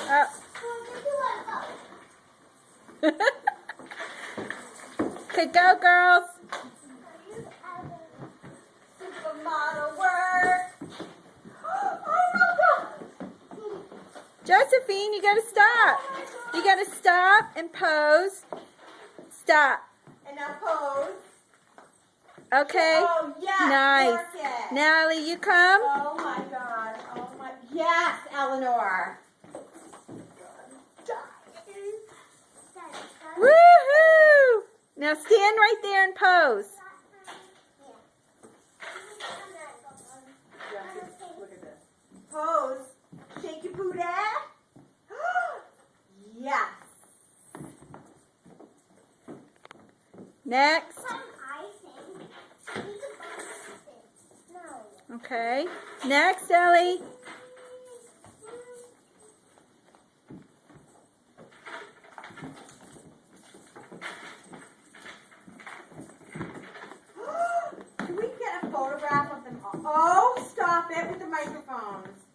Oh. Okay, go girls. Supermodel work. Oh my God. Josephine, you gotta stop. You gotta stop and pose. Stop. And now pose. Okay. Oh yes. Nice. Work it. Natalie, you come. Oh my God. Oh my. Yes, Eleanor. Woohoo! Now stand right there and pose. Look at this. Pose. Shake your booty. Yes. Next. Okay. Next, Ellie. Can we get a photograph of them all? Oh, stop it with the microphones.